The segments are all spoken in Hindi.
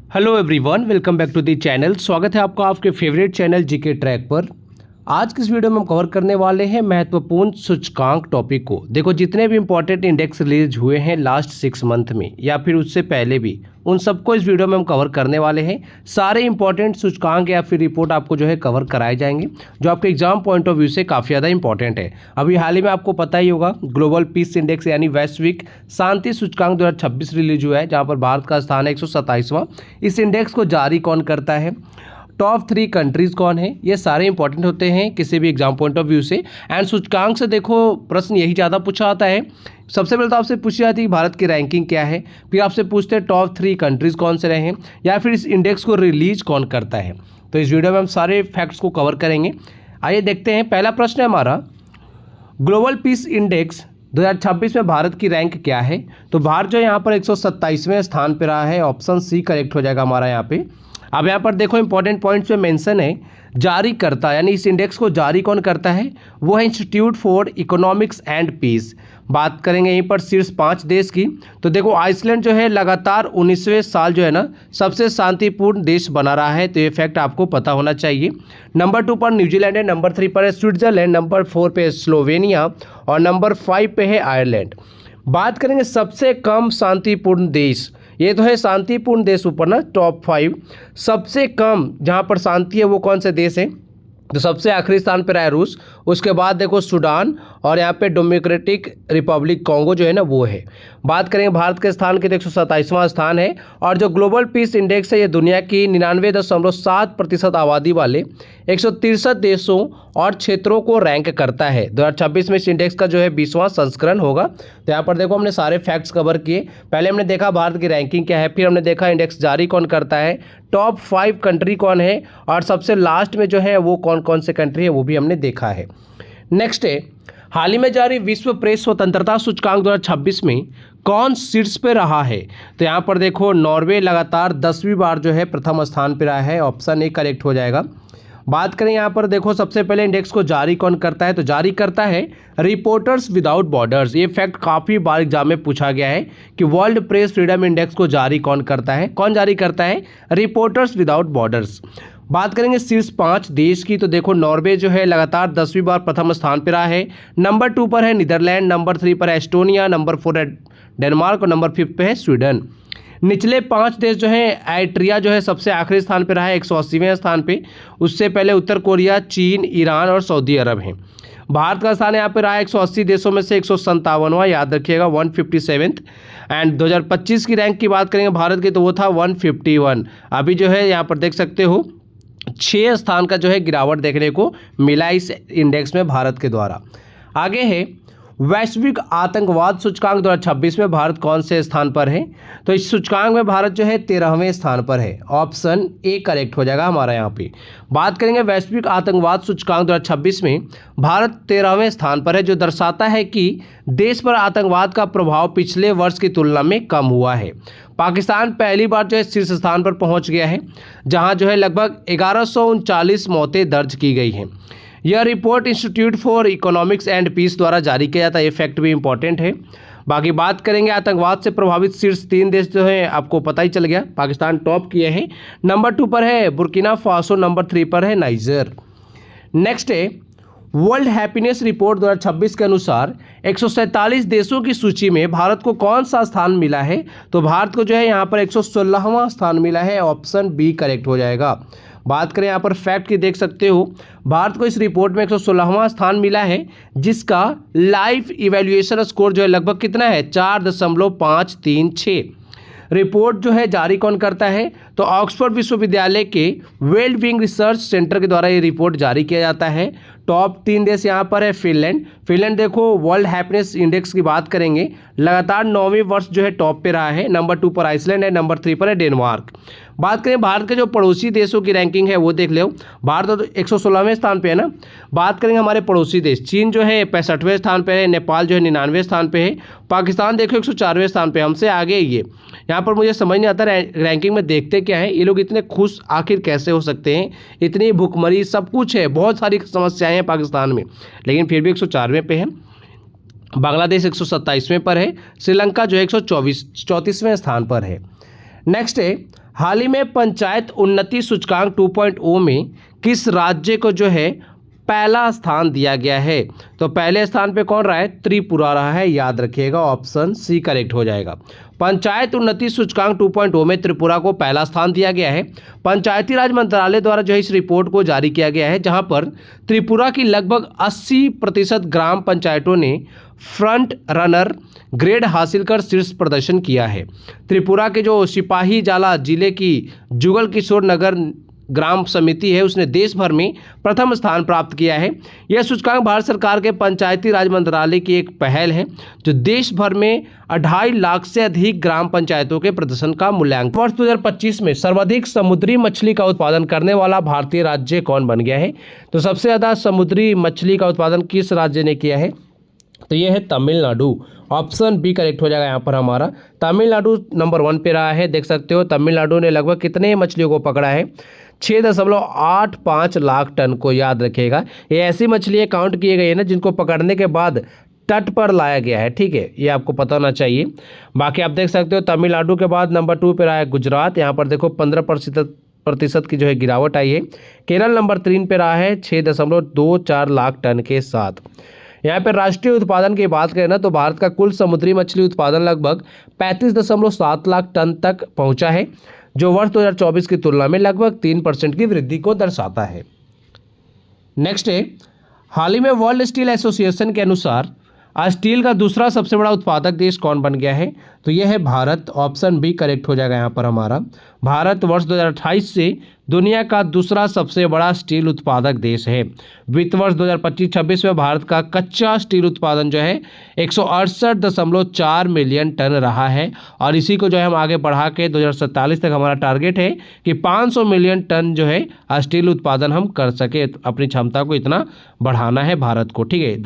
Hello everyone, welcome back to the channel. स्वागत है आपका आपके फेवरेट चैनल जीके ट्रैक पर। आज की इस वीडियो में हम कवर करने वाले हैं महत्वपूर्ण सूचकांक टॉपिक को। देखो, जितने भी इंपॉर्टेंट इंडेक्स रिलीज हुए हैं लास्ट 6 मंथ में या फिर उससे पहले भी, उन सबको इस वीडियो में हम कवर करने वाले हैं। सारे इंपॉर्टेंट सूचकांक या फिर रिपोर्ट आपको जो है कवर कराए जाएंगे, जो आपके एग्जाम पॉइंट ऑफ व्यू से काफ़ी ज़्यादा इंपॉर्टेंट है। अभी हाल ही में आपको पता ही होगा, ग्लोबल पीस इंडेक्स यानी वैश्विक शांति सूचकांक 2026 रिलीज हुआ है, जहाँ पर भारत का स्थान है 127वां। इस इंडेक्स को जारी कौन करता है, टॉप 3 कंट्रीज़ कौन है, ये सारे इंपॉर्टेंट होते हैं किसी भी एग्जाम पॉइंट ऑफ व्यू से। एंड सूचकांक से देखो प्रश्न यही ज़्यादा पूछा आता है। सबसे पहले तो आपसे पूछी जाती है भारत की रैंकिंग क्या है, फिर आपसे पूछते हैं टॉप 3 कंट्रीज़ कौन से रहे हैं, या फिर इस इंडेक्स को रिलीज कौन करता है। तो इस वीडियो में हम सारे फैक्ट्स को कवर करेंगे। आइए देखते हैं। पहला प्रश्न है हमारा, ग्लोबल पीस इंडेक्स 2026 में भारत की रैंक क्या है। तो भारत जो यहाँ पर 127वें स्थान पर रहा है। ऑप्शन सी करेक्ट हो जाएगा हमारा यहाँ पे। अब यहाँ पर देखो इंपॉर्टेंट पॉइंट्स में मेंशन है, जारी करता यानी इस इंडेक्स को जारी कौन करता है, वो है institute for economics and peace. बात करेंगे यहीं पर शीर्ष 5 देश की। तो देखो आइसलैंड जो है लगातार 19वें साल जो है ना सबसे शांतिपूर्ण देश बना रहा है, तो ये फैक्ट आपको पता होना चाहिए। नंबर 2 पर न्यूजीलैंड है, नंबर 3 पर है स्विट्जरलैंड, नंबर 4 पे है स्लोवेनिया और नंबर 5 पे है आयरलैंड। बात करेंगे सबसे कम शांतिपूर्ण देश, ये तो है शांतिपूर्ण देश ऊपर ना, टॉप 5 सबसे कम जहाँ पर शांति है वो कौन से देश हैं। तो सबसे आखिरी स्थान पर है रूस, उसके बाद देखो सूडान और यहाँ पे डेमोक्रेटिक रिपब्लिक कॉन्गो जो है ना वो है। बात करेंगे भारत के स्थान की, तो 127वां स्थान है। और जो ग्लोबल पीस इंडेक्स है ये दुनिया की 99.7% आबादी वाले 163 देशों और क्षेत्रों को रैंक करता है। 2026 में इस इंडेक्स का जो है 20वां संस्करण होगा। तो यहाँ पर देखो हमने सारे फैक्ट्स कवर किए। पहले हमने देखा भारत की रैंकिंग क्या है, फिर हमने देखा इंडेक्स जारी कौन करता है, टॉप 5 कंट्री कौन है, और सबसे लास्ट में जो है वो कौन कौन से कंट्री है वो भी हमने देखा है। नेक्स्ट है, हाल ही में जारी विश्व प्रेस स्वतंत्रता सूचकांक 2026 में कौन शीर्ष पे रहा है। तो यहाँ पर देखो नॉर्वे लगातार 10वीं बार जो है प्रथम स्थान पे रहा है। ऑप्शन ए करेक्ट हो जाएगा। बात करें यहाँ पर देखो सबसे पहले इंडेक्स को जारी कौन करता है, तो जारी करता है रिपोर्टर्स विदाउट बॉर्डर्स। ये फैक्ट काफ़ी बार एग्जाम में पूछा गया है कि वर्ल्ड प्रेस फ्रीडम इंडेक्स को जारी कौन करता है। कौन जारी करता है, रिपोर्टर्स विदाउट बॉर्डर्स। बात करेंगे शीर्ष 5 देश की, तो देखो नॉर्वे जो है लगातार 10वीं बार प्रथम स्थान पर रहा है। नंबर 2 पर है नीदरलैंड, नंबर 3 पर है एस्टोनिया, नंबर 4 है डेनमार्क और नंबर 5 पे है स्वीडन। निचले 5 देश जो है, एरिट्रिया जो है सबसे आखिरी स्थान पर रहा है 180वें स्थान पे। उससे पहले उत्तर कोरिया, चीन, ईरान और सऊदी अरब हैं। भारत का स्थान यहाँ पे रहा है 180 देशों में से 157वां, याद रखिएगा 157th। एंड 2025 की रैंक की बात करेंगे भारत की, तो वो था 151। अभी जो है यहाँ पर देख सकते हो 6 स्थान का जो है गिरावट देखने को मिला इस इंडेक्स में भारत के द्वारा। आगे है वैश्विक आतंकवाद सूचकांक 2026 में भारत कौन से स्थान पर है। तो इस सूचकांक में भारत जो है 13वें स्थान पर है। ऑप्शन ए करेक्ट हो जाएगा हमारा यहाँ पे। बात करेंगे वैश्विक आतंकवाद सूचकांक 2026 में भारत 13वें स्थान पर है, जो दर्शाता है कि देश पर आतंकवाद का प्रभाव पिछले वर्ष की तुलना में कम हुआ है। पाकिस्तान पहली बार जो है शीर्ष स्थान पर पहुँच गया है, जहाँ जो है लगभग 1139 मौतें दर्ज की गई हैं। यह report institute for economics and peace द्वारा जारी किया जाता है। ये फैक्ट भी इंपॉर्टेंट है। बाकी बात करेंगे आतंकवाद से प्रभावित शीर्ष 3 देश जो है आपको पता ही चल गया, पाकिस्तान टॉप किए हैं। नंबर 2 पर है बुर्किना फासो, नंबर 3 पर है नाइजर। नेक्स्ट है वर्ल्ड हैप्पीनेस रिपोर्ट 2026 के अनुसार 147 देशों की सूची में भारत को कौन सा स्थान मिला है। तो भारत को जो है यहाँ पर 116वां स्थान मिला है। ऑप्शन बी करेक्ट हो जाएगा। बात करें यहाँ पर फैक्ट की, देख सकते हो भारत को इस रिपोर्ट में 116वां स्थान मिला है, जिसका लाइफ इवैल्यूएशन स्कोर जो है लगभग कितना है, 4.536। रिपोर्ट जो है जारी कौन करता है, तो ऑक्सफोर्ड विश्वविद्यालय के वेलबींग रिसर्च सेंटर के द्वारा ये रिपोर्ट जारी किया जाता है। टॉप 3 देश यहाँ पर है फिनलैंड देखो वर्ल्ड हैप्पीनेस इंडेक्स की बात करेंगे लगातार 9वें वर्ष जो है टॉप पे रहा है। नंबर 2 पर आइसलैंड है, नंबर 3 पर है डेनमार्क। बात करें भारत के जो पड़ोसी देशों की रैंकिंग है वो देख लो। भारत तो 116वें स्थान पे है ना। बात करेंगे हमारे पड़ोसी देश, चीन जो है 65वें स्थान पे है, नेपाल जो है 99वें स्थान पे है, पाकिस्तान देखो 104वें स्थान पे, हमसे आगे ये। यहाँ पर मुझे समझ नहीं आता रैंकिंग में देखते क्या है ये लोग, इतने खुश आखिर कैसे हो सकते हैं। इतनी भुखमरी सब कुछ है, बहुत सारी समस्याएं हैं पाकिस्तान में, लेकिन फिर भी 104वें पे है। बांग्लादेश 127वें पर है, श्रीलंका जो है 134वें स्थान पर है। नेक्स्ट है हाल ही में पंचायत उन्नति सूचकांक 2.0 में किस राज्य को जो है पहला स्थान दिया गया है? तो पहले स्थान पे कौन रहा है? त्रिपुरा रहा है, याद रखिएगा, ऑप्शन सी करेक्ट हो जाएगा। पंचायत उन्नति सूचकांक 2.0 में त्रिपुरा को पहला स्थान दिया गया है। पंचायती राज मंत्रालय द्वारा जो है इस रिपोर्ट को जारी किया गया है, जहां पर त्रिपुरा की लगभग 80% ग्राम पंचायतों ने फ्रंट रनर ग्रेड हासिल कर शीर्ष प्रदर्शन किया है। त्रिपुरा के जो सिपाही जाला जिले की जुगल किशोर नगर ग्राम समिति है, उसने देश भर में प्रथम स्थान प्राप्त किया है। यह सूचकांक भारत सरकार के पंचायती राज मंत्रालय की एक पहल है, जो देश भर में 2.5 लाख से अधिक ग्राम पंचायतों के प्रदर्शन का मूल्यांकन। वर्ष 2025 में सर्वाधिक समुद्री मछली का उत्पादन करने वाला भारतीय राज्य कौन बन गया है? तो सबसे ज़्यादा समुद्री मछली का उत्पादन किस राज्य ने किया है? तो यह है तमिलनाडु। ऑप्शन बी करेक्ट हो जाएगा यहाँ पर हमारा। तमिलनाडु नंबर 1 पे रहा है, देख सकते हो। तमिलनाडु ने लगभग कितने मछलियों को पकड़ा है? 6.85 लाख टन को, याद रखिएगा। ये ऐसी मछलियाँ काउंट किए गए हैं ना जिनको पकड़ने के बाद तट पर लाया गया है, ठीक है, ये आपको पता होना चाहिए। बाकी आप देख सकते हो तमिलनाडु के बाद नंबर 2 पे रहा है गुजरात। यहाँ पर देखो 15% की जो है गिरावट आई है। केरल नंबर 3 पे रहा है 6.24 लाख टन के साथ। यहाँ पर राष्ट्रीय उत्पादन की बात करें ना, तो भारत का कुल समुद्री मछली उत्पादन लगभग 35.7 लाख टन तक पहुँचा है, जो वर्ष 2024 की तुलना में लगभग 3% की वृद्धि को दर्शाता है। नेक्स्ट है, हाल ही में वर्ल्ड स्टील एसोसिएशन के अनुसार आज स्टील का दूसरा सबसे बड़ा उत्पादक देश कौन बन गया है? तो यह है भारत। ऑप्शन बी करेक्ट हो जाएगा यहाँ पर हमारा। भारत वर्ष 2028 से दुनिया का दूसरा सबसे बड़ा स्टील उत्पादक देश है। वित्त वर्ष 2025-26 में भारत का कच्चा स्टील उत्पादन जो है 168.4 मिलियन टन रहा है, और इसी को जो है हम आगे बढ़ा के 2047 तक हमारा टारगेट है कि 500 मिलियन टन जो है स्टील उत्पादन हम कर सके। अपनी क्षमता को इतना बढ़ाना है भारत को, ठीक है।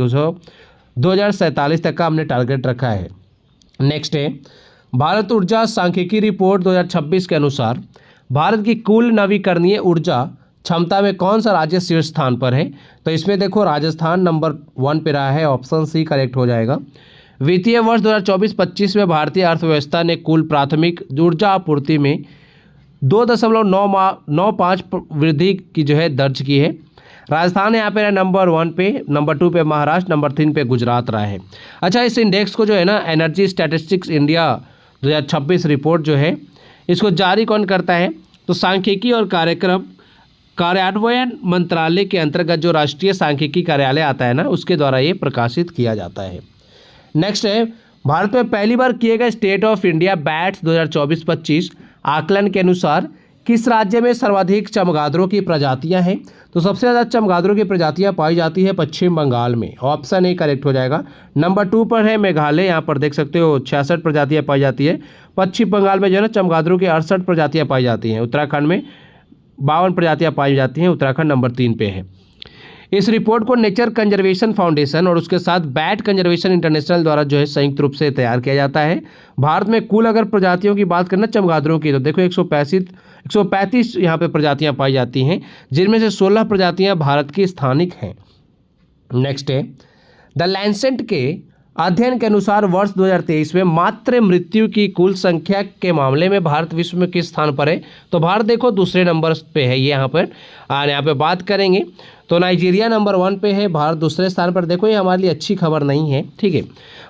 2047 तक का हमने टारगेट रखा है। नेक्स्ट है, भारत ऊर्जा सांख्यिकी रिपोर्ट 2026 के अनुसार भारत की कुल नवीकरणीय ऊर्जा क्षमता में कौन सा राज्य शीर्ष स्थान पर है? तो इसमें देखो राजस्थान नंबर 1 पे रहा है, ऑप्शन सी करेक्ट हो जाएगा। वित्तीय वर्ष 2024-25 में भारतीय अर्थव्यवस्था ने कुल प्राथमिक ऊर्जा आपूर्ति में 2.95 वृद्धि की जो है दर्ज की है। राजस्थान यहाँ पे नंबर 1 पे, नंबर 2 पे महाराष्ट्र, नंबर 3 पे गुजरात रहा है। अच्छा, इस इंडेक्स को जो है ना एनर्जी स्टैटिस्टिक्स इंडिया 2026 रिपोर्ट जो है इसको जारी कौन करता है? तो सांख्यिकी और कार्यक्रम कार्यान्वयन मंत्रालय के अंतर्गत जो राष्ट्रीय सांख्यिकी कार्यालय आता है ना, उसके द्वारा ये प्रकाशित किया जाता है। नेक्स्ट है, भारत में पहली बार किए गए स्टेट ऑफ इंडिया बैट्स 2024-25 आकलन के अनुसार किस राज्य में सर्वाधिक चमगादड़ों की प्रजातियां हैं? तो सबसे ज़्यादा चमगादड़ों की प्रजातियां पाई जाती है पश्चिम बंगाल में। ऑप्शन ए करेक्ट हो जाएगा। नंबर 2 पर है मेघालय, यहाँ पर देख सकते हो 66 प्रजातियां पाई जाती है। पश्चिम बंगाल में जो है ना चमगादड़ों की 68 प्रजातियां पाई जाती हैं। उत्तराखंड में 52 प्रजातियां पाई जाती हैं, उत्तराखंड नंबर 3 पे है। इस रिपोर्ट को नेचर कंजर्वेशन फाउंडेशन और उसके साथ बैट कंजर्वेशन इंटरनेशनल द्वारा जो है संयुक्त रूप से तैयार किया जाता है। भारत में कुल अगर प्रजातियों की बात करना चमगादड़ों की, तो देखो 135 यहाँ पे प्रजातियाँ पाई जाती हैं, जिनमें से 16 प्रजातियाँ भारत की स्थानिक हैं। नेक्स्ट है, द लैंसेट के अध्ययन के अनुसार वर्ष 2023 में मातृ मृत्यु की कुल संख्या के मामले में भारत विश्व में किस स्थान पर है? तो भारत देखो दूसरे नंबर पे है। ये यहाँ पे बात करेंगे तो नाइजीरिया नंबर 1 पे है, भारत दूसरे स्थान पर। देखो ये हमारे लिए अच्छी खबर नहीं है, ठीक है।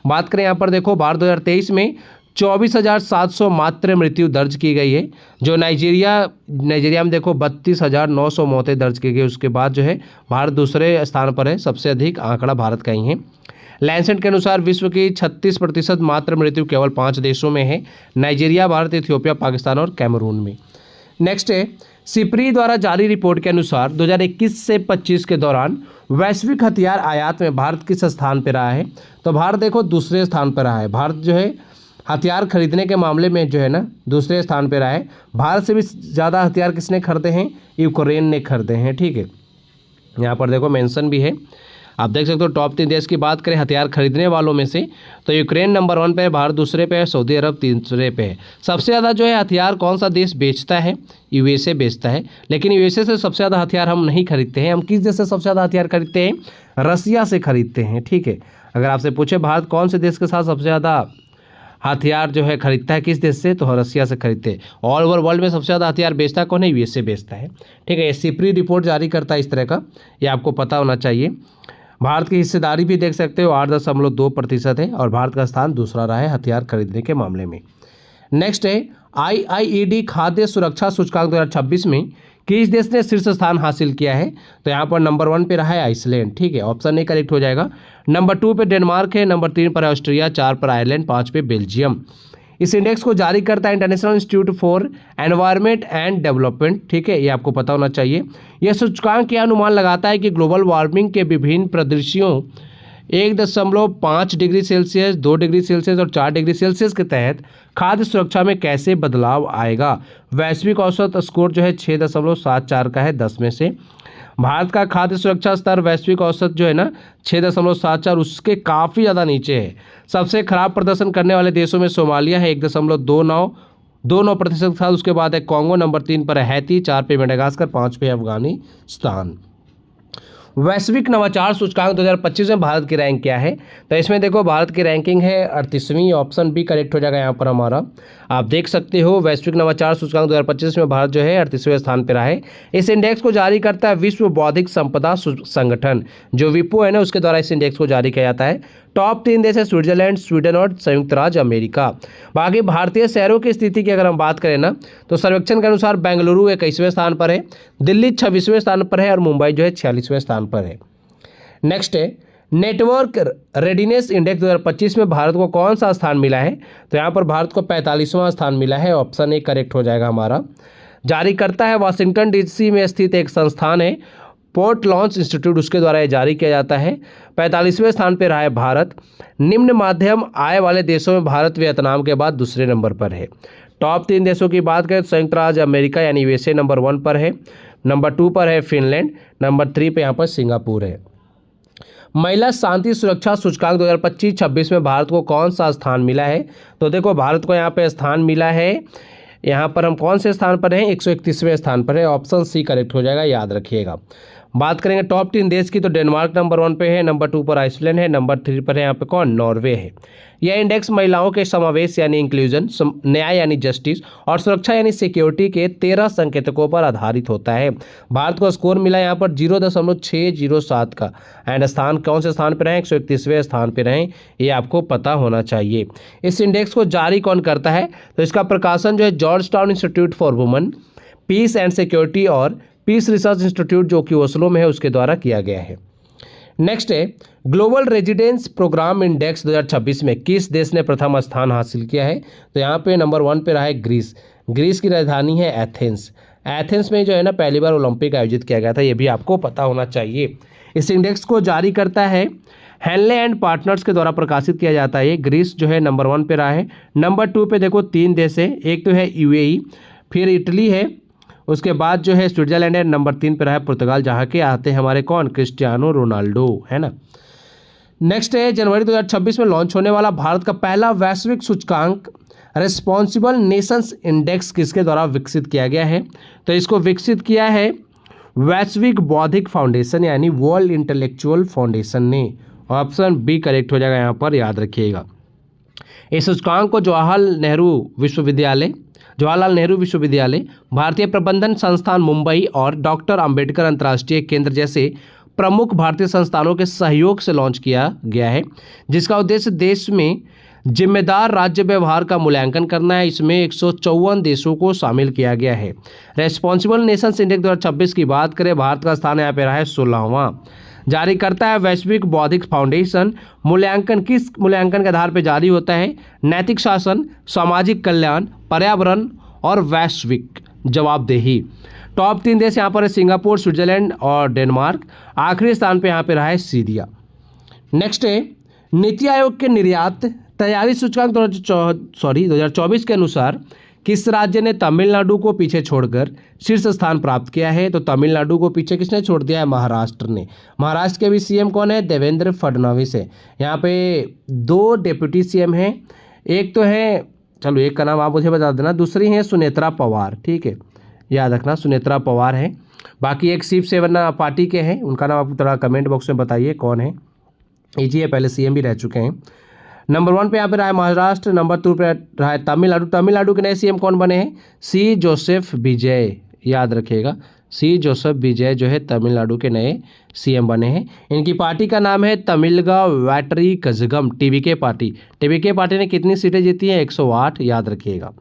बात करें यहाँ पर देखो भारत 2023 में 24,700 मातृ मृत्यु दर्ज की गई है। जो नाइजीरिया में देखो 32,900 मौतें दर्ज की गई। उसके बाद जो है भारत दूसरे स्थान पर है, सबसे अधिक आंकड़ा भारत का ही है। लैंसेट के अनुसार विश्व की 36% मातृ मृत्यु केवल 5 देशों में है, नाइजीरिया, भारत, इथियोपिया, पाकिस्तान और कैमरून में। नेक्स्ट है, सिप्री द्वारा जारी रिपोर्ट के अनुसार 2021 से 25 के दौरान वैश्विक हथियार आयात में भारत किस स्थान पर रहा है? तो भारत देखो दूसरे स्थान पर रहा है। भारत जो है हथियार खरीदने के मामले में जो है ना दूसरे स्थान पर रहा है। भारत से भी ज़्यादा हथियार किसने खरीदे हैं? यूक्रेन ने खरीदे हैं, ठीक है। यहाँ पर देखो मेंशन भी है, आप देख सकते हो। टॉप 3 देश की बात करें हथियार खरीदने वालों में से, तो यूक्रेन नंबर 1 पे है, भारत दूसरे पे है, सऊदी अरब तीसरे पे है। सबसे ज़्यादा जो है हथियार कौन सा देश बेचता है? यूएसए बेचता है। लेकिन यूएसए से सबसे ज़्यादा हथियार हम नहीं खरीदते हैं। हम किस देश से सबसे ज़्यादा हथियार खरीदते हैं? रसिया से खरीदते हैं, ठीक है। अगर आपसे पूछे भारत कौन से देश के साथ सबसे ज़्यादा हथियार जो है खरीदता है किस देश से, तो रसिया से खरीदते हैं। ऑल ओवर वर्ल्ड में सबसे ज़्यादा हथियार बेचता कौन है, यूएसए बेचता है। ठीक है, ये सिप्री रिपोर्ट जारी करता है इस तरह का, ये आपको पता होना चाहिए। भारत की हिस्सेदारी भी देख सकते हो 8.2% है और भारत का स्थान दूसरा रहा है हथियार खरीदने के मामले में। नेक्स्ट है IIED खाद्य सुरक्षा सूचकांक 2026 में किस देश ने शीर्ष स्थान हासिल किया है, तो यहाँ पर नंबर 1 पे रहा है आइसलैंड। ठीक है, ऑप्शन ए करेक्ट हो जाएगा। नंबर 2 पे डेनमार्क है, नंबर 3 पर ऑस्ट्रिया, 4 पर आयरलैंड, 5 पे बेल्जियम। इस इंडेक्स को जारी करता है international institute for environment and development. ठीक है, ये आपको पता होना चाहिए। यह सूचकांक यह अनुमान लगाता है कि ग्लोबल वार्मिंग के विभिन्न परिदृश्यों 1.5 डिग्री सेल्सियस, 2 डिग्री सेल्सियस और 4 डिग्री सेल्सियस के तहत खाद्य सुरक्षा में कैसे बदलाव आएगा। वैश्विक औसत स्कोर जो है 6.74 का है 10 में से। भारत का खाद्य सुरक्षा स्तर वैश्विक औसत जो है ना 6.74 उसके काफ़ी ज़्यादा नीचे है। सबसे खराब प्रदर्शन करने वाले देशों में सोमालिया है 1.29% के साथ। उसके बाद है कॉन्गो, नंबर 3 पर है हैती, 4 पे मेडागास्कर, 5 पे अफगानिस्तान। वैश्विक नवाचार सूचकांक 2025 में भारत की रैंक क्या है, तो इसमें देखो भारत की रैंकिंग है 38वीं, ऑप्शन बी करेक्ट हो जाएगा यहाँ पर हमारा। आप देख सकते हो वैश्विक नवाचार सूचकांक 2025 में भारत जो है 38वें स्थान पर रहा है। इस इंडेक्स को जारी करता है विश्व बौद्धिक संपदा संगठन, जो विपो है ना, उसके द्वारा इस इंडेक्स को जारी किया जाता है। टॉप 3 देश है स्विट्जरलैंड, स्वीडन और संयुक्त राज्य अमेरिका। बाकी भारतीय शहरों की स्थिति की अगर हम बात करें ना, तो सर्वेक्षण के अनुसार बेंगलुरु 21वें स्थान पर है, दिल्ली 26वें स्थान पर है और मुंबई जो है 46वें स्थान पर है। नेक्स्ट है नेटवर्क रेडीनेस इंडेक्स 2025 में भारत को कौन सा स्थान मिला है, तो यहाँ पर भारत को 45वां स्थान मिला है, ऑप्शन ए करेक्ट हो जाएगा हमारा। जारी करता है वाशिंगटन डीसी में स्थित एक संस्थान है पोर्ट लॉन्च इंस्टीट्यूट, उसके द्वारा ये जारी किया जाता है। 45वें स्थान पर रहा है भारत। निम्न मध्यम आय वाले देशों में भारत वियतनाम के बाद दूसरे नंबर पर है। टॉप 3 देशों की बात करें, संयुक्त राज्य अमेरिका यानी यूएसए नंबर 1 पर है, नंबर 2 पर है फिनलैंड, नंबर 3 पे यहाँ पर सिंगापुर है। महिला शांति सुरक्षा सूचकांक 2025-26 में भारत को कौन सा स्थान मिला है, तो देखो भारत को यहाँ पे स्थान मिला है, यहाँ पर हम कौन से स्थान पर हैं, 131वें स्थान पर है, ऑप्शन सी करेक्ट हो जाएगा, याद रखिएगा। बात करेंगे टॉप 3 देश की, तो डेनमार्क नंबर 1 पे है, नंबर 2 पर आइसलैंड है, नंबर 3 पर है यहाँ पे कौन, नॉर्वे है। यह इंडेक्स महिलाओं के समावेश यानी इंक्लूजन, न्याय यानी जस्टिस और सुरक्षा यानी सिक्योरिटी के 13 संकेतकों पर आधारित होता है। भारत को स्कोर मिला यहाँ पर 0.607 का, एंड स्थान कौन से स्थान पर रहे, 131वें स्थान पर रहे, ये आपको पता होना चाहिए। इस इंडेक्स को जारी कौन करता है, तो इसका प्रकाशन जो है Georgetown institute for women peace and security और पीस रिसर्च इंस्टीट्यूट जो कि ओस्लो में है उसके द्वारा किया गया है। नेक्स्ट है ग्लोबल रेजिडेंस प्रोग्राम इंडेक्स 2026 में किस देश ने प्रथम स्थान हासिल किया है, तो यहाँ पे नंबर 1 पे रहा है ग्रीस। ग्रीस की राजधानी है एथेंस। एथेंस में जो है ना पहली बार ओलंपिक आयोजित किया गया था, ये भी आपको पता होना चाहिए। इस इंडेक्स को जारी करता है हैनले एंड पार्टनर्स के द्वारा प्रकाशित किया जाता है। ग्रीस जो है नंबर 1 पे रहा है। नंबर 2 पे देखो 3 देश है, एक तो है यूएई, फिर इटली है, उसके बाद जो है स्विट्जरलैंड है, नंबर 3 पर है पुर्तगाल, जहाँ के आते हैं हमारे कौन, क्रिस्टियानो रोनाल्डो, है ना। नेक्स्ट है जनवरी 2026 में लॉन्च होने वाला भारत का पहला वैश्विक सूचकांक रिस्पॉन्सिबल नेशंस इंडेक्स किसके द्वारा विकसित किया गया है, तो इसको विकसित किया है वैश्विक बौद्धिक फाउंडेशन यानी वर्ल्ड इंटेलेक्चुअल फाउंडेशन ने। ऑप्शन बी करेक्ट हो जाएगा यहाँ पर, याद रखिएगा। इस सूचकांक को जवाहरलाल नेहरू विश्वविद्यालय, भारतीय प्रबंधन संस्थान मुंबई और डॉक्टर अंबेडकर अंतर्राष्ट्रीय केंद्र जैसे प्रमुख भारतीय संस्थानों के सहयोग से लॉन्च किया गया है, जिसका उद्देश्य देश में जिम्मेदार राज्य व्यवहार का मूल्यांकन करना है। इसमें 154 देशों को शामिल किया गया है। रेस्पॉन्सिबल नेशंस इंडेक्स 2026 की बात करें, भारत का स्थान यहाँ पे रहा है 16वां। जारी करता है वैश्विक बौद्धिक फाउंडेशन। मूल्यांकन किस मूल्यांकन के आधार पर जारी होता है, नैतिक शासन, सामाजिक कल्याण, पर्यावरण और वैश्विक जवाबदेही। टॉप 3 देश यहाँ पर है सिंगापुर, स्विट्जरलैंड और डेनमार्क। आखिरी स्थान पे यहाँ पे रहा है सीरिया। नेक्स्ट है नीति आयोग के निर्यात तैयारी सूचकांक 2024 के अनुसार किस राज्य ने तमिलनाडु को पीछे छोड़कर शीर्ष स्थान प्राप्त किया है, तो तमिलनाडु को पीछे किसने छोड़ दिया है, महाराष्ट्र ने। महाराष्ट्र के भी सीएम कौन है, देवेंद्र फडणवीस है। यहाँ पे 2 डेप्यूटी सीएम हैं, एक तो है, चलो एक का नाम आप मुझे बता देना, दूसरी है सुनेत्रा पवार, ठीक है, याद रखना सुनेत्रा पवार है। बाकी एक शिवसेना पार्टी के हैं, उनका नाम आप थोड़ा कमेंट बॉक्स में बताइए कौन है। इजी है, पहले सीएम भी रह चुके हैं। नंबर 1 पे यहाँ पे रहा है महाराष्ट्र, नंबर 2 पे रहा है तमिलनाडु। तमिलनाडु के नए सीएम कौन बने हैं? सी जोसेफ विजय, याद रखिएगा, सी जोसेफ विजय जो है तमिलनाडु के नए सीएम बने हैं। इनकी पार्टी का नाम है Tamilaga Vettri Kazhagam, TVK party. TVK party ने कितनी सीटें जीती हैं? 108, याद रखिएगा।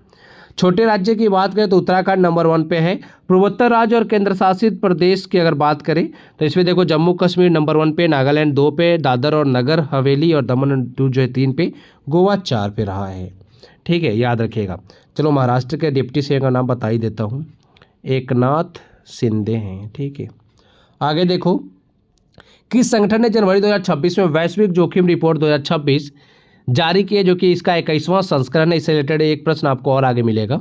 छोटे राज्य की बात करें तो उत्तराखंड नंबर 1 पे है। पूर्वोत्तर राज्य और केंद्र शासित प्रदेश की अगर बात करें तो इसमें देखो जम्मू कश्मीर नंबर 1 पे, नागालैंड 2 पे, दादर और नगर हवेली और दमन और दीव जो है 3 पे, गोवा 4 पे रहा है। ठीक है, याद रखिएगा। चलो महाराष्ट्र के डिप्टी सीएम का नाम बता ही देता हूँ, एकनाथ शिंदे हैं। ठीक है, आगे देखो, किस संगठन ने जनवरी 2026 में वैश्विक जोखिम रिपोर्ट 2026 जारी किए, जो कि इसका 21वां संस्करण है। इससे रिलेटेड एक प्रश्न आपको और आगे मिलेगा।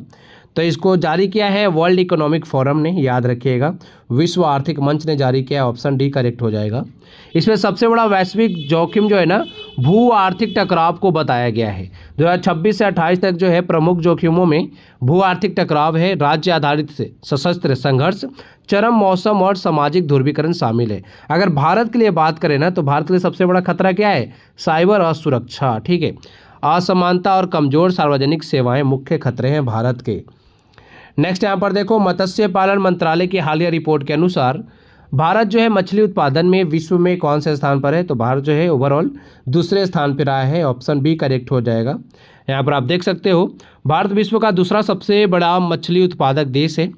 तो इसको जारी किया है वर्ल्ड इकोनॉमिक फोरम ने, याद रखिएगा, विश्व आर्थिक मंच ने जारी किया। ऑप्शन डी करेक्ट हो जाएगा। इसमें सबसे बड़ा वैश्विक जोखिम जो है ना, भू आर्थिक टकराव को बताया गया है। 2026 से 28 तक जो है प्रमुख जोखिमों में भू आर्थिक टकराव है, राज्य आधारित से सशस्त्र संघर्ष, चरम मौसम और सामाजिक ध्रुवीकरण शामिल है। अगर भारत के लिए बात करें ना, तो भारत के लिए सबसे बड़ा खतरा क्या है? साइबर असुरक्षा। ठीक है, असमानता और कमजोर सार्वजनिक सेवाएं मुख्य खतरे हैं भारत के। नेक्स्ट यहाँ पर देखो, मत्स्य पालन मंत्रालय की हालिया रिपोर्ट के अनुसार भारत जो है मछली उत्पादन में विश्व में कौन से स्थान पर है? तो भारत जो है ओवरऑल दूसरे स्थान पर रहा है। ऑप्शन बी करेक्ट हो जाएगा। यहाँ पर आप देख सकते हो, भारत विश्व का दूसरा सबसे बड़ा मछली उत्पादक देश है,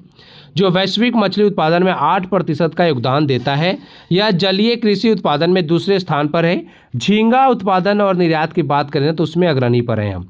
जो वैश्विक मछली उत्पादन में 8% का योगदान देता है। यह जलीय कृषि उत्पादन में दूसरे स्थान पर है। झींगा उत्पादन और निर्यात की बात करें तो उसमें अग्रणी पर है हम।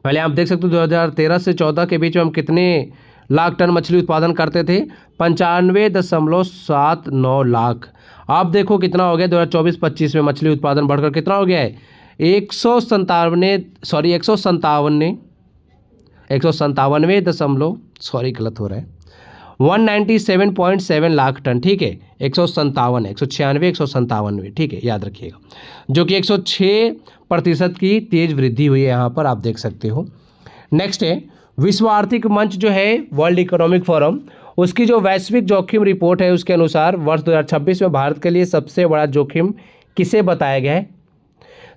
पहले आप देख सकते हो 2013 से 14 के बीच में हम कितने लाख टन मछली उत्पादन करते थे? 95.79 लाख। आप देखो कितना हो गया 2024-25 में मछली उत्पादन बढ़कर कितना हो गया है? 197.7 लाख टन। ठीक है, 197, ठीक है, याद रखिएगा, जो कि 106% की तेज वृद्धि हुई है। यहाँ पर आप देख सकते हो। नेक्स्ट है विश्व आर्थिक मंच जो है वर्ल्ड इकोनॉमिक फोरम, उसकी जो वैश्विक जोखिम रिपोर्ट है उसके अनुसार वर्ष 2026 में भारत के लिए सबसे बड़ा जोखिम किसे बताया गया है?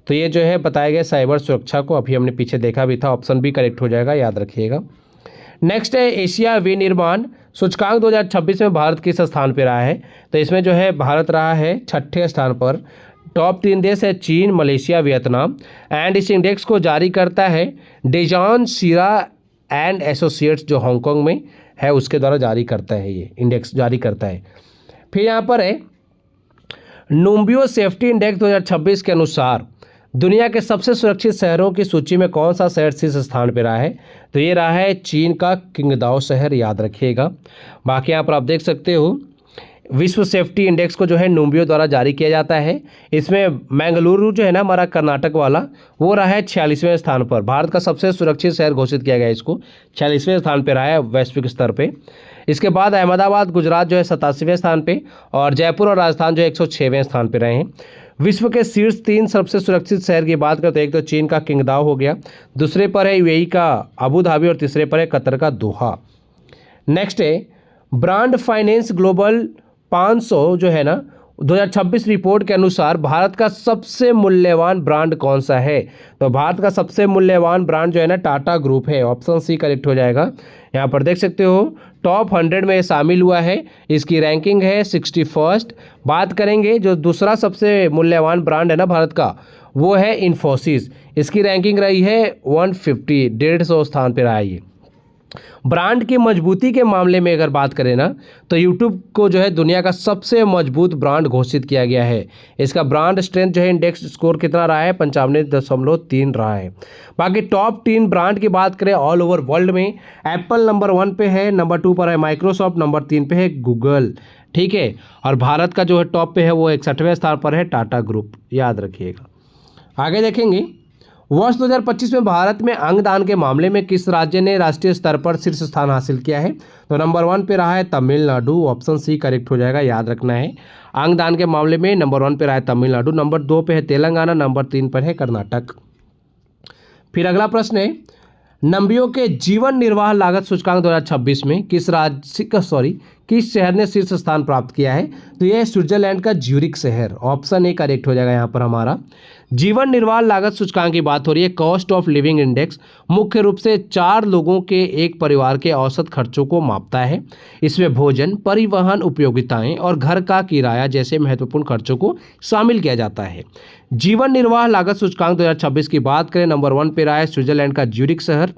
तो ये जो है बताया गया साइबर सुरक्षा को। अभी हमने पीछे देखा भी था। ऑप्शन बी करेक्ट हो जाएगा, याद रखिएगा। नेक्स्ट है एशिया विनिर्माण सूचकांक 2026 में भारत किस स्थान पर रहा है? तो इसमें जो है भारत रहा है 6ठे स्थान पर। टॉप 3 देश है चीन, मलेशिया, वियतनाम। एंड इस इंडेक्स को जारी करता है डेजॉन सीरा एंड एसोसिएट्स, जो हांगकांग में है, उसके द्वारा जारी करता है, ये इंडेक्स जारी करता है। फिर यहाँ पर है नूम्बियो सेफ्टी इंडेक्स 2026 के अनुसार दुनिया के सबसे सुरक्षित शहरों की सूची में कौन सा शहर शीर्ष स्थान पर रहा है? तो ये रहा है चीन का किंगदाओ शहर, याद रखिएगा। बाकी यहाँ पर आप देख सकते हो विश्व सेफ्टी इंडेक्स को जो है नूम्बियो द्वारा जारी किया जाता है। इसमें मैंगलुरु जो है ना हमारा कर्नाटक वाला, वो रहा है 46वें स्थान पर। भारत का सबसे सुरक्षित शहर घोषित किया गया है, इसको 46वें स्थान पर रहा है वैश्विक स्तर पे। इसके बाद अहमदाबाद गुजरात जो है 87वें स्थान पे, और जयपुर और राजस्थान जो है 106वें स्थान पर रहे हैं। विश्व के शीर्ष 3 सबसे सुरक्षित शहर की बात करें तो एक तो चीन का किंगदाओ हो गया, दूसरे पर है यूएई का अबू धाबी और तीसरे पर है कतर का दोहा। नेक्स्ट है ब्रांड फाइनेंस ग्लोबल 500 जो है ना 2026 रिपोर्ट के अनुसार भारत का सबसे मूल्यवान ब्रांड कौन सा है? तो भारत का सबसे मूल्यवान ब्रांड जो है ना टाटा ग्रुप है। ऑप्शन सी करेक्ट हो जाएगा। यहाँ पर देख सकते हो टॉप 100 में शामिल हुआ है। इसकी रैंकिंग है 61st। बात करेंगे जो दूसरा सबसे मूल्यवान ब्रांड है ना भारत का, वो है इन्फोसिस। इसकी रैंकिंग रही है 150, 150 स्थान पर रहा है ये। ब्रांड की मजबूती के मामले में अगर बात करें ना, तो यूट्यूब को जो है दुनिया का सबसे मजबूत ब्रांड घोषित किया गया है। इसका ब्रांड स्ट्रेंथ जो है इंडेक्स स्कोर कितना रहा है? 95.3 रहा है। बाकी टॉप 3 ब्रांड की बात करें ऑल ओवर वर्ल्ड में, एप्पल नंबर 1 पे है, नंबर 2 पर है माइक्रोसॉफ्ट, नंबर 3 पे है गूगल। ठीक है, और भारत का जो है टॉप पे है वो 61वें स्थान पर है टाटा ग्रुप, याद रखिएगा। आगे देखेंगे वर्ष 2025 में भारत में अंगदान के मामले में किस राज्य ने राष्ट्रीय स्तर पर शीर्ष स्थान हासिल किया है? तो नंबर 1 पे रहा है तमिलनाडु। ऑप्शन सी करेक्ट हो जाएगा, याद रखना है। अंगदान के मामले में नंबर 1 पे रहा है तमिलनाडु, नंबर 2 पे है तेलंगाना, नंबर 3 पर है कर्नाटक। फिर अगला प्रश्न है नम्बियो के जीवन निर्वाह लागत सूचकांक 2026 में किस शहर ने शीर्ष स्थान प्राप्त किया है? तो यह स्विट्जरलैंड का ज्यूरिख शहर, ऑप्शन ए करेक्ट हो जाएगा यहाँ पर हमारा। जीवन निर्वाह लागत सूचकांक की बात हो रही है, कॉस्ट ऑफ लिविंग इंडेक्स मुख्य रूप से 4 लोगों के एक परिवार के औसत खर्चों को मापता है। इसमें भोजन, परिवहन, उपयोगिताएं और घर का किराया जैसे महत्वपूर्ण खर्चों को शामिल किया जाता है। जीवन निर्वाह लागत सूचकांक 2026 की बात करें, नंबर 1 पे रहा है स्विट्जरलैंड का ज्यूरिख शहर,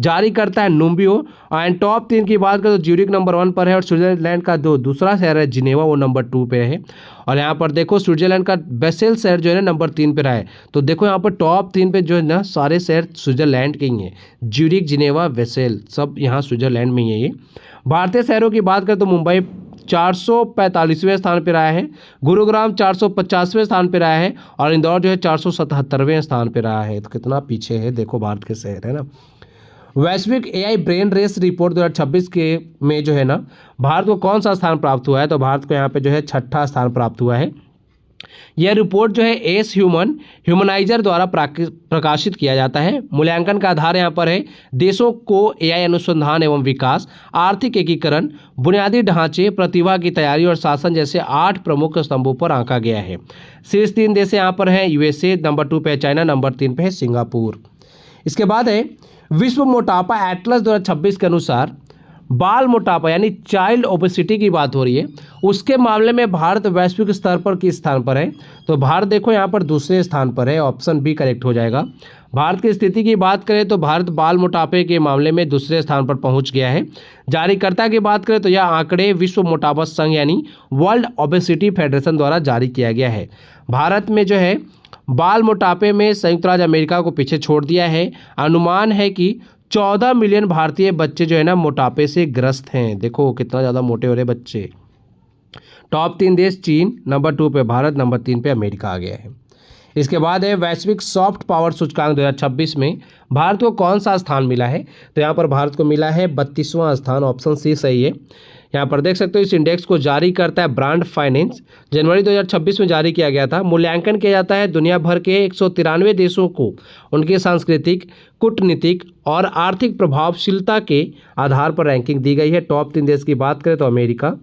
जारी करता है नुम्बियो। एंड टॉप 3 की बात करें तो ज्यूरिख नंबर 1 पर है और स्विट्जरलैंड का जो दूसरा शहर है जिनेवा वो नंबर 2 पे है। और यहाँ पर देखो स्विट्जरलैंड का बेसेल शहर जो है ना नंबर 3 पे रहा है। तो देखो यहाँ पर टॉप 3 पे जो है ना सारे शहर स्विट्जरलैंड के ही हैं, ज्यूरिख, जिनेवा, बेसेल सब यहाँ स्विट्जरलैंड में ही है ये। भारतीय शहरों की बात करें तो मुंबई 445वें स्थान पर रहा है, गुरुग्राम 450वें स्थान पर रहा है और इंदौर जो है 477वें स्थान पर रहा है। तो कितना पीछे है देखो भारत के शहर, है ना। वैश्विक एआई ब्रेन रेस रिपोर्ट 2026 के में जो है ना भारत को कौन सा स्थान प्राप्त हुआ है? तो भारत को यहाँ पे जो है 6ठा स्थान प्राप्त हुआ है। यह रिपोर्ट जो है एस ह्यूमनाइजर द्वारा प्रकाशित किया जाता है। मूल्यांकन का आधार यहाँ पर है देशों को एआई अनुसंधान एवं विकास, आर्थिक एकीकरण, बुनियादी ढांचे, प्रतिभा की तैयारी और शासन जैसे 8 प्रमुख स्तंभों पर आंका गया है। शीर्ष 3 देश यहाँ पर हैं यूएसए, नंबर 2 पे है चाइना, नंबर 3 पे है सिंगापुर। इसके बाद है विश्व मोटापा एटलस 2026 के अनुसार बाल मोटापा यानी चाइल्ड ओबेसिटी की बात हो रही है, उसके मामले में भारत वैश्विक स्तर पर किस स्थान पर है? तो भारत देखो यहाँ पर दूसरे स्थान पर है, ऑप्शन बी करेक्ट हो जाएगा। भारत की स्थिति की बात करें तो भारत बाल मोटापे के मामले में दूसरे स्थान पर पहुंच गया है। जारीकर्ता की बात करें तो यह आंकड़े विश्व मोटापा संघ यानी वर्ल्ड ओबेसिटी फेडरेशन द्वारा जारी किया गया है। भारत में जो है बाल मोटापे में संयुक्त राज्य अमेरिका को पीछे छोड़ दिया है। अनुमान है कि 14 मिलियन भारतीय बच्चे जो है ना मोटापे से ग्रस्त हैं। देखो कितना ज़्यादा मोटे हो रहे बच्चे। टॉप 3 देश चीन, नंबर 2 पे भारत, नंबर 3 पे अमेरिका आ गया है। इसके बाद है वैश्विक सॉफ्ट पावर सूचकांक 2026 में भारत को कौन सा स्थान मिला है? तो यहाँ पर भारत को मिला है 32वां स्थान, ऑप्शन सी सही है। यहाँ पर देख सकते हो इस इंडेक्स को जारी करता है ब्रांड फाइनेंस, जनवरी 2026 में जारी किया गया था। मूल्यांकन किया जाता है दुनिया भर के 193 देशों को उनकी सांस्कृतिक, कूटनीतिक और आर्थिक प्रभावशीलता के आधार पर रैंकिंग दी गई है। टॉप 3 देश की बात करें तो अमेरिका,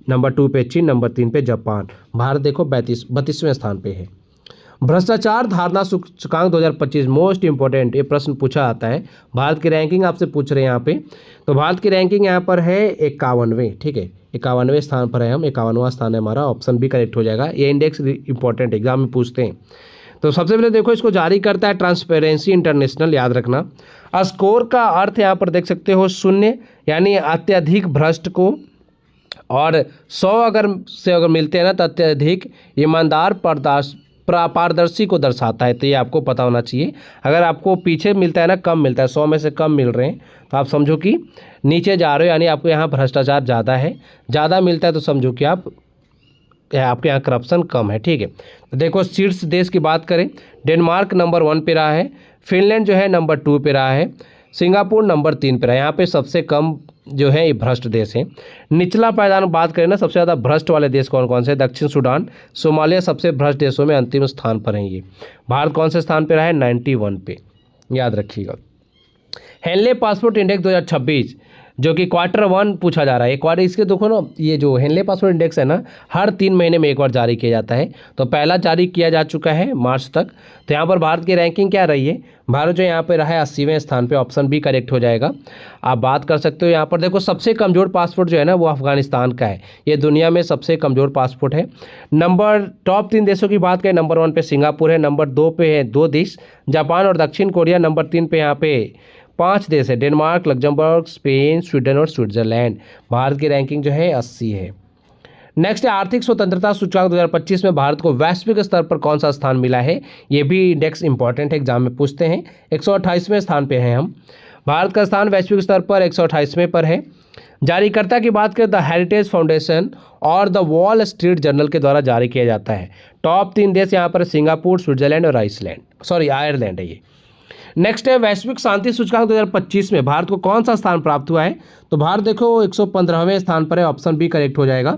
नंबर 2 पे चीन, नंबर 3 पे जापान। भारत देखो 32वें स्थान पे है। भ्रष्टाचार धारणा सूचकांक 2025 मोस्ट इंपॉर्टेंट, ये प्रश्न पूछा आता है। भारत की रैंकिंग आपसे पूछ रहे हैं यहाँ पे। तो भारत की रैंकिंग यहाँ पर है 51वें, ठीक है, 51वें स्थान पर है हम, 51वां स्थान है हमारा, ऑप्शन भी करेक्ट हो जाएगा। ये इंडेक्स इंपॉर्टेंट एग्जाम में पूछते हैं। तो सबसे पहले देखो इसको जारी करता है ट्रांसपेरेंसी इंटरनेशनल, याद रखना। स्कोर का अर्थ यहाँ पर देख सकते हो 0 यानी अत्यधिक भ्रष्ट को, और 100 अगर मिलते हैं ना तो अत्यधिक ईमानदार पारदर्शी को दर्शाता है। तो ये आपको पता होना चाहिए। अगर आपको पीछे मिलता है ना, कम मिलता है, 100 में से कम मिल रहे हैं तो आप समझो कि नीचे जा रहे हो, यानी आपको यहाँ भ्रष्टाचार ज़्यादा है। ज़्यादा मिलता है तो समझो कि आपके यहाँ करप्शन कम है, ठीक है। तो देखो शीर्ष देश की बात करें, डेनमार्क नंबर 1 पे रहा है, फिनलैंड जो है नंबर 2 पे रहा है, सिंगापुर नंबर 3 पे रहा है। यहाँ पे सबसे कम जो है ये भ्रष्ट देश है। निचला पायदान बात करें ना, सबसे ज़्यादा भ्रष्ट वाले देश कौन कौन से? दक्षिण सूडान, सोमालिया सबसे भ्रष्ट देशों में अंतिम स्थान पर हैं ये। भारत कौन से स्थान पर रहा है? 91 पे, याद रखिएगा। हेनले पासपोर्ट इंडेक्स 2026 जो कि Q1 पूछा जा रहा है। क्वार्टर इसके देखो ना, ये जो हेनले पासपोर्ट इंडेक्स है ना हर 3 महीने में एक बार जारी किया जाता है। तो पहला जारी किया जा चुका है मार्च तक। तो यहाँ पर भारत की रैंकिंग क्या रही है? भारत जो यहाँ पे रहा है 80वें स्थान पे, ऑप्शन बी करेक्ट हो जाएगा। आप बात कर सकते हो यहाँ पर देखो सबसे कमज़ोर पासपोर्ट जो है ना वो अफगानिस्तान का है। ये दुनिया में सबसे कमज़ोर पासपोर्ट है। टॉप 3 देशों की बात करें, नंबर 1 पे सिंगापुर है, नंबर 2 पे है 2 देश जापान और दक्षिण कोरिया, नंबर 3 पे यहाँ पे 5 देश है, डेनमार्क, लग्जमबर्ग, स्पेन, स्वीडन और स्विट्जरलैंड। भारत की रैंकिंग जो है 80 है। नेक्स्ट है आर्थिक स्वतंत्रता सूचकांक 2025 में भारत को वैश्विक स्तर पर कौन सा स्थान मिला है? ये भी इंडेक्स इंपॉर्टेंट है, एग्जाम में पूछते हैं। 128वें स्थान पे हैं हम। भारत का स्थान वैश्विक स्तर पर 128वें पर है। जारीकर्ता की बात करें द हेरिटेज फाउंडेशन और द वॉल स्ट्रीट जर्नल के द्वारा जारी किया जाता है। टॉप 3 देश यहाँ पर सिंगापुर, स्विट्जरलैंड और आयरलैंड है ये। नेक्स्ट है वैश्विक शांति सूचकांक 2025 में भारत को कौन सा स्थान प्राप्त हुआ है? तो भारत देखो 115वें स्थान पर है, ऑप्शन बी करेक्ट हो जाएगा।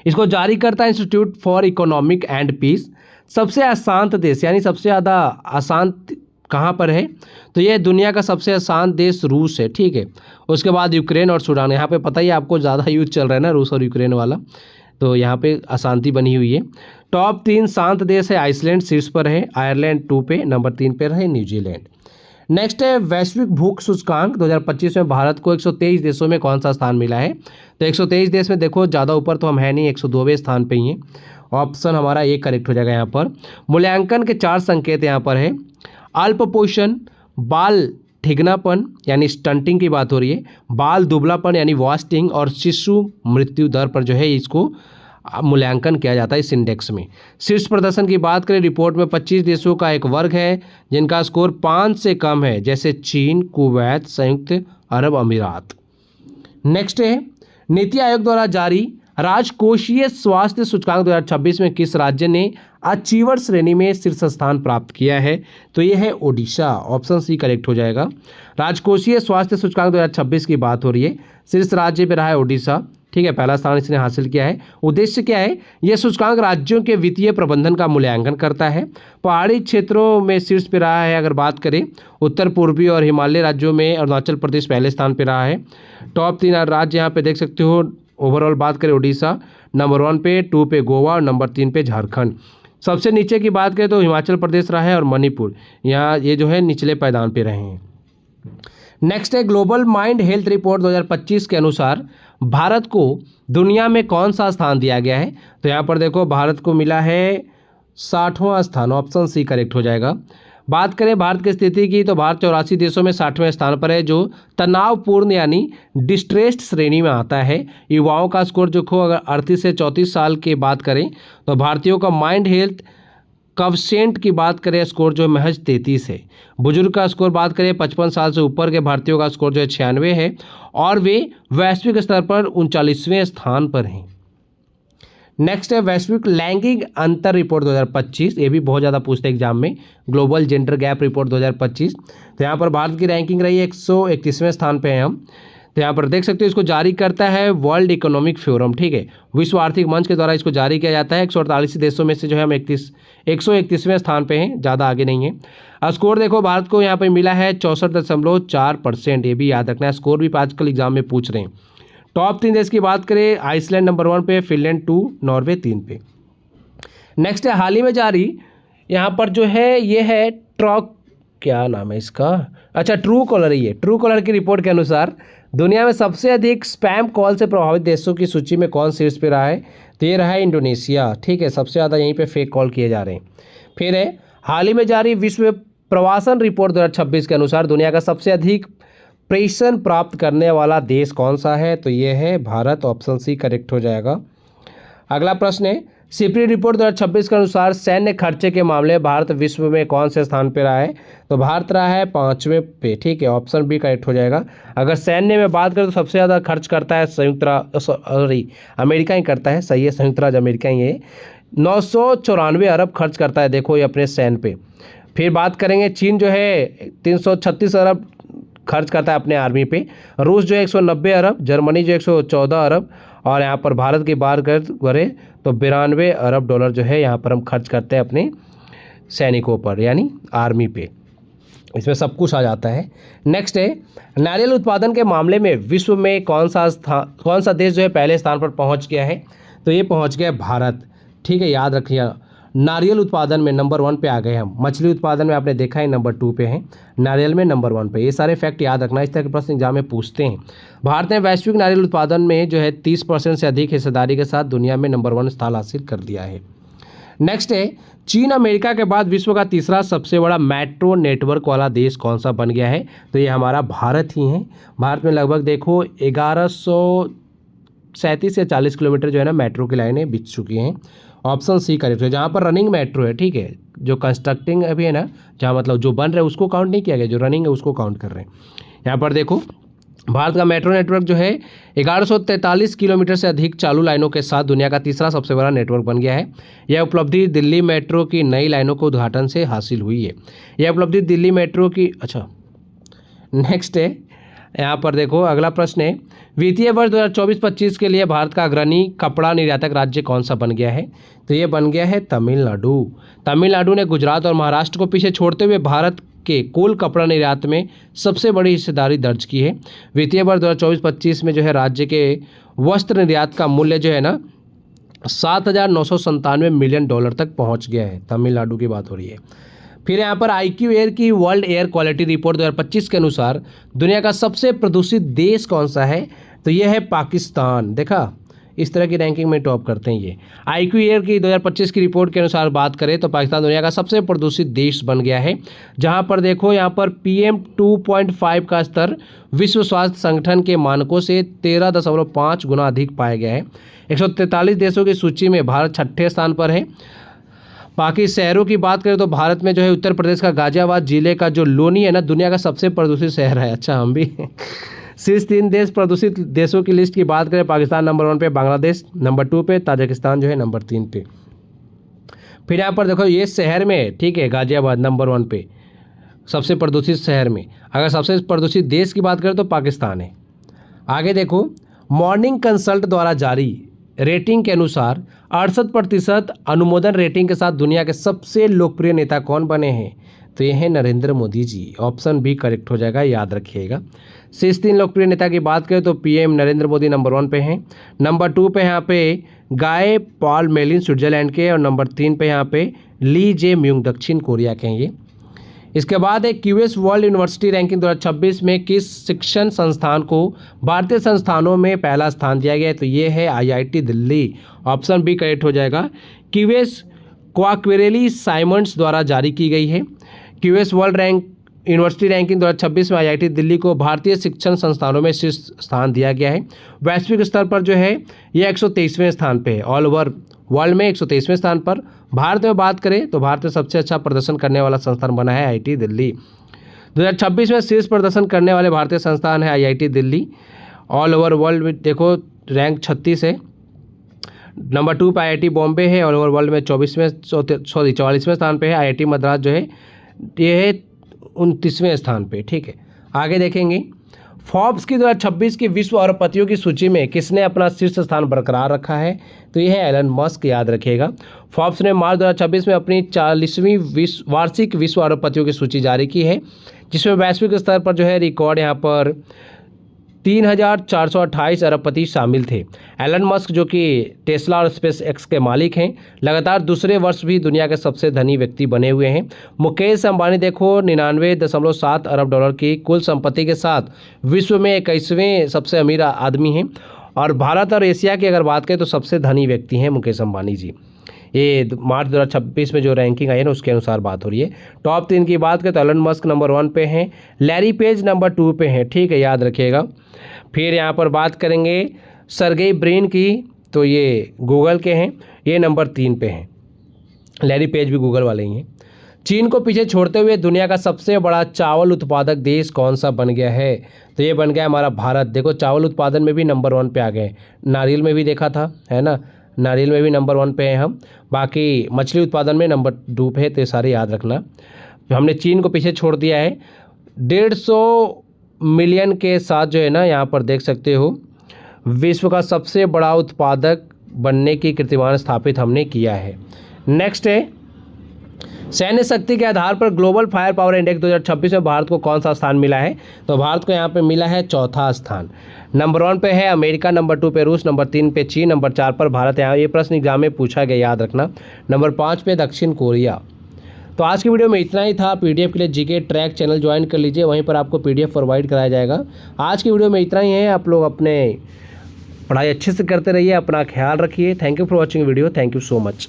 इसको जारी करता है institute for economic and peace. सबसे अशांत देश यानी सबसे ज़्यादा अशांत कहाँ पर है, तो ये दुनिया का सबसे आसान देश रूस है, ठीक है। उसके बाद यूक्रेन और सूडान, यहाँ पे पता ही आपको ज़्यादा युद्ध चल रहा है ना रूस और यूक्रेन वाला, तो यहाँ पे अशांति बनी हुई है। टॉप 3 शांत देश है, आइसलैंड शीर्ष पर है, आयरलैंड 2 पे, नंबर 3 पर है न्यूजीलैंड। नेक्स्ट है वैश्विक भूख सूचकांक 2025 में भारत को 123 देशों में कौन सा स्थान मिला है। तो 123 देश में देखो ज़्यादा ऊपर तो हम है नहीं, 102वें स्थान पे ही है। ऑप्शन हमारा ये करेक्ट हो जाएगा यहाँ पर। मूल्यांकन के 4 संकेत यहाँ पर है, अल्प पोषण, बाल ठिगनापन यानी स्टंटिंग की बात हो रही है, बाल दुबलापन यानी वास्टिंग, और शिशु मृत्यु दर पर जो है इसको मूल्यांकन किया जाता है इस इंडेक्स में। शीर्ष प्रदर्शन की बात करें, रिपोर्ट में 25 देशों का एक वर्ग है जिनका स्कोर 5 से कम है, जैसे चीन, कुवैत, संयुक्त अरब अमीरात। नेक्स्ट है नीति आयोग द्वारा जारी राजकोषीय स्वास्थ्य सूचकांक 2026 में किस राज्य ने अचीवर श्रेणी में शीर्ष स्थान प्राप्त किया है। तो ये है ओडिशा, ऑप्शन सी करेक्ट हो जाएगा। राजकोषीय स्वास्थ्य सूचकांक 2026 की बात हो रही है, शीर्ष राज्य पे रहा है ओडिशा, ठीक है, पहला स्थान इसने हासिल किया है। उद्देश्य क्या है, यह सूचकांक राज्यों के वित्तीय प्रबंधन का मूल्यांकन करता है। पहाड़ी क्षेत्रों में शीर्ष पे रहा है, अगर बात करें उत्तर पूर्वी और हिमालय राज्यों में अरुणाचल प्रदेश पहले स्थान पे रहा है। टॉप 3 राज्य यहाँ पे देख सकते हो, ओवरऑल बात करें उड़ीसा नंबर 1 पे, 2 पे गोवा और नंबर 3 पे झारखंड। सबसे नीचे की बात करें तो हिमाचल प्रदेश रहा है और मणिपुर, यहाँ ये जो है निचले पायदान पे रहे हैं। नेक्स्ट है ग्लोबल माइंड हेल्थ रिपोर्ट 2025 के अनुसार भारत को दुनिया में कौन सा स्थान दिया गया है। तो यहाँ पर देखो भारत को मिला है 60वां स्थान, ऑप्शन सी करेक्ट हो जाएगा। बात करें भारत की स्थिति की तो भारत 84 देशों में 60वें स्थान पर है, जो तनावपूर्ण यानी डिस्ट्रेस्ड श्रेणी में आता है। युवाओं का स्कोर जो खो अगर 38 से 34 साल की बात करें तो भारतीयों का माइंड हेल्थ कवसेंट की बात करें स्कोर जो है महज 33 है। बुजुर्ग का स्कोर बात करें 55 साल से ऊपर के भारतीयों का स्कोर जो है 96 है और वे वैश्विक स्तर पर 39वें स्थान पर हैं। नेक्स्ट है वैश्विक लैंगिक अंतर रिपोर्ट 2025, ये भी बहुत ज़्यादा पूछते हैं एग्जाम में, ग्लोबल जेंडर गैप रिपोर्ट 2025। तो यहाँ पर भारत की रैंकिंग रही है 131वें स्थान पे हैं हम। तो यहाँ पर देख सकते हो इसको जारी करता है वर्ल्ड इकोनॉमिक फोरम, ठीक है, विश्व आर्थिक मंच के द्वारा इसको जारी किया जाता है। 148 देशों में से जो है हम 131वें स्थान पे हैं, ज़्यादा आगे नहीं है। स्कोर देखो भारत को यहाँ पे मिला है 64.4%, ये भी याद रखना है, स्कोर भी आजकल एग्जाम में पूछ रहे हैं। टॉप 3 देश की बात करें, आइसलैंड नंबर 1 पे, फिनलैंड 2, नॉर्वे 3 पे। नेक्स्ट है हाल ही में जारी, यहाँ पर जो है ये है क्या नाम है इसका, अच्छा ट्रू कॉलर, ये ट्रू कॉलर की रिपोर्ट के अनुसार दुनिया में सबसे अधिक स्पैम कॉल से प्रभावित देशों की सूची में कौन शीर्ष पे रहा है। तो ये रहा है इंडोनेशिया, ठीक है, सबसे ज़्यादा यहीं पे फेक कॉल किए जा रहे हैं। फिर है हाल ही में जारी विश्व प्रवासन रिपोर्ट 2026 के अनुसार दुनिया का सबसे अधिक पेंशन प्राप्त करने वाला देश कौन सा है। तो ये है भारत, ऑप्शन सी करेक्ट हो जाएगा। अगला प्रश्न है सिपरी रिपोर्ट 2026 के अनुसार सैन्य खर्चे के मामले में भारत विश्व में कौन से स्थान पर रहा है। तो भारत रहा है 5वें पे, ठीक है, ऑप्शन बी करेक्ट हो जाएगा। अगर सैन्य में बात करें तो सबसे ज़्यादा खर्च करता है अमेरिका ही करता है, सही है, संयुक्त राज्य अमेरिका ही है, 994 अरब खर्च करता है, देखो ये अपने सैन्य पे। फिर बात करेंगे चीन जो है 336 अरब खर्च करता है अपने आर्मी पे, रूस जो है 190 अरब, जर्मनी जो 114 अरब, और यहाँ पर भारत की बात करें तो 92 अरब डॉलर जो है यहाँ पर हम खर्च करते हैं अपने सैनिकों पर यानी आर्मी पे। इसमें सब कुछ आ जाता है। नेक्स्ट है नारियल उत्पादन के मामले में विश्व में कौन सा देश जो है पहले स्थान पर पहुँच गया है। तो ये पहुँच गया भारत, ठीक है, याद रखिए। नारियल उत्पादन में नंबर 1 पे आ गए हम, मछली उत्पादन में आपने देखा है नंबर 2 पे हैं, नारियल में नंबर 1 पे। ये सारे फैक्ट याद रखना, इस तरह के प्रश्न एग्जाम में पूछते हैं। भारत ने वैश्विक नारियल उत्पादन में जो है 30% से अधिक हिस्सेदारी के साथ दुनिया में नंबर 1 स्थान हासिल कर दिया है। नेक्स्ट है चीन अमेरिका के बाद विश्व का तीसरा सबसे बड़ा मेट्रो नेटवर्क वाला देश कौन सा बन गया है। तो ये हमारा भारत ही है। भारत में लगभग देखो 1137 या 40 किलोमीटर जो है ना मेट्रो की लाइनें बिछ चुकी हैं, ऑप्शन सी करेक्ट है। जहाँ पर रनिंग मेट्रो है, ठीक है, जो कंस्ट्रक्टिंग अभी है ना, जहाँ मतलब जो बन रहा है उसको काउंट नहीं किया गया, जो रनिंग है उसको काउंट कर रहे हैं। यहाँ पर देखो भारत का मेट्रो नेटवर्क जो है 1143 किलोमीटर से अधिक चालू लाइनों के साथ दुनिया का तीसरा सबसे बड़ा नेटवर्क बन गया है। यह उपलब्धि दिल्ली मेट्रो की नई लाइनों के उद्घाटन से हासिल हुई है। यह उपलब्धि दिल्ली मेट्रो की, अच्छा नेक्स्ट है यहाँ पर देखो अगला प्रश्न है वित्तीय वर्ष 2024-25 के लिए भारत का अग्रणी कपड़ा निर्यातक राज्य कौन सा बन गया है। तो ये बन गया है तमिलनाडु। तमिलनाडु ने गुजरात और महाराष्ट्र को पीछे छोड़ते हुए भारत के कुल कपड़ा निर्यात में सबसे बड़ी हिस्सेदारी दर्ज की है। वित्तीय वर्ष 2024-25 में जो है राज्य के वस्त्र निर्यात का मूल्य जो है ना 7,997 मिलियन डॉलर तक पहुंच गया है। तमिलनाडु की बात हो रही है। फिर यहाँ पर IQ एयर की वर्ल्ड एयर क्वालिटी रिपोर्ट 2025 के अनुसार दुनिया का सबसे प्रदूषित देश कौन सा है, तो ये है पाकिस्तान। देखा, इस तरह की रैंकिंग में टॉप करते हैं ये। IQ एयर की 2025 की रिपोर्ट के अनुसार बात करें तो पाकिस्तान दुनिया का सबसे प्रदूषित देश बन गया है, जहां पर देखो यहाँ पर PM 2.5 का स्तर विश्व स्वास्थ्य संगठन के मानकों से 13.5 गुना अधिक पाया गया है। 143 देशों की सूची में भारत 6ठे स्थान पर है। बाकी शहरों की बात करें तो भारत में जो है उत्तर प्रदेश का गाजियाबाद जिले का जो लोनी है ना दुनिया का सबसे प्रदूषित शहर है। अच्छा, हम भी शीर्ष 3 देश प्रदूषित देशों की लिस्ट की बात करें, पाकिस्तान नंबर 1 पे, बांग्लादेश नंबर 2 पे, ताजिकिस्तान जो है नंबर 3 पे। फिर यहाँ पर देखो ये शहर में, ठीक है, गाजियाबाद नंबर 1 पे सबसे प्रदूषित शहर में। अगर सबसे प्रदूषित देश की बात करें तो पाकिस्तान है। आगे देखो, मॉर्निंग कंसल्ट द्वारा जारी रेटिंग के अनुसार 68% अनुमोदन रेटिंग के साथ दुनिया के सबसे लोकप्रिय नेता कौन बने हैं, तो ये है Narendra Modi ji. Option B correct हो जाएगा, याद रखिएगा। शीर्ष 3 लोकप्रिय नेता की बात करें तो PM नरेंद्र मोदी नंबर 1 पे हैं, नंबर 2 पे यहाँ पे गाय पॉल मेलिन स्विट्जरलैंड के, और नंबर 3 पे यहाँ पे ली जे म्यूंग दक्षिण कोरिया के हैं ये। इसके बाद एक QS वर्ल्ड यूनिवर्सिटी रैंकिंग 2026 में किस शिक्षण संस्थान को भारतीय संस्थानों में पहला स्थान दिया गया है, तो ये है IIT Delhi. Option B correct हो जाएगा। QS क्वाक्वेरेली साइमंड्स द्वारा जारी की गई है। QS वर्ल्ड यूनिवर्सिटी रैंकिंग 2026 में IIT दिल्ली को भारतीय शिक्षण संस्थानों में शीर्ष स्थान दिया गया है। वैश्विक स्तर पर जो है ये 123वें स्थान पे है। ऑल ओवर वर्ल्ड में 123वें स्थान पर। भारत में बात करें तो भारत में सबसे अच्छा प्रदर्शन करने वाला संस्थान बना है IIT दिल्ली। 2026 में शीर्ष प्रदर्शन करने वाले भारतीय संस्थान है IIT Delhi. All over world में देखो रैंक 36 है। नंबर 2 पे IIT बॉम्बे है। ऑल ओवर वर्ल्ड में 44वें स्थान पे है। IIT मद्रास जो है ये है 29वें स्थान पे, ठीक है। आगे देखेंगे, फोर्ब्स की 2026 की विश्व अरबपतियों की सूची में किसने अपना शीर्ष स्थान बरकरार रखा है, तो यह है एलन मस्क, याद रखिएगा। फोर्ब्स ने मार्च 2026 में अपनी 40वीं वार्षिक विश्व अरबपतियों की सूची जारी की है, जिसमें वैश्विक स्तर पर जो है रिकॉर्ड यहाँ पर 3,428 अरबपति शामिल थे। एलन मस्क जो कि टेस्ला और स्पेस एक्स के मालिक हैं, लगातार दूसरे वर्ष भी दुनिया के सबसे धनी व्यक्ति बने हुए हैं। मुकेश अंबानी देखो 99.7 अरब डॉलर की कुल संपत्ति के साथ विश्व में 21वें सबसे अमीर आदमी हैं, और भारत और एशिया की अगर बात करें तो सबसे धनी व्यक्ति हैं मुकेश अंबानी जी। ये मार्च 2026 में जो रैंकिंग आई है ना उसके अनुसार बात हो रही है। टॉप 3 की बात करें तो एलन मस्क नंबर 1 पे हैं, लैरी पेज नंबर 2 पे हैं, ठीक है, याद रखिएगा। फिर यहाँ पर बात करेंगे सर्गेई ब्रिन की, तो ये गूगल के हैं, ये नंबर 3 पे हैं। लैरी पेज भी गूगल वाले ही हैं। चीन को पीछे छोड़ते हुए दुनिया का सबसे बड़ा चावल उत्पादक देश कौन सा बन गया है, तो ये बन गया हमारा भारत। देखो चावल उत्पादन में भी नंबर 1 पे आ गए। नारियल में भी देखा था, है ना, नारियल में भी नंबर 1 पे हैं हम। बाकी मछली उत्पादन में नंबर 2 पे है, तो ये सारे याद रखना। हमने चीन को पीछे छोड़ दिया है 150 मिलियन के साथ, जो है ना यहाँ पर देख सकते हो विश्व का सबसे बड़ा उत्पादक बनने की कीर्तिमान स्थापित हमने किया है। नेक्स्ट है सैन्य शक्ति के आधार पर ग्लोबल फायर पावर इंडेक्स 2026 में भारत को कौन सा स्थान मिला है, तो भारत को यहाँ पे मिला है 4था स्थान। नंबर 1 पे है अमेरिका, नंबर 2 पे रूस, नंबर 3 पे चीन, नंबर 4 पर भारत। यहाँ ये प्रश्न एग्जाम में पूछा गया, याद रखना। नंबर 5 पे दक्षिण कोरिया। तो आज की वीडियो में इतना ही था। PDF के लिए जीके ट्रैक चैनल ज्वाइन कर लीजिए, वहीं पर आपको PDF प्रोवाइड कराया जाएगा। आज की वीडियो में इतना ही है। आप लोग अपने पढ़ाई अच्छे से करते रहिए, अपना ख्याल रखिए। Thank you for watching video. Thank you so much.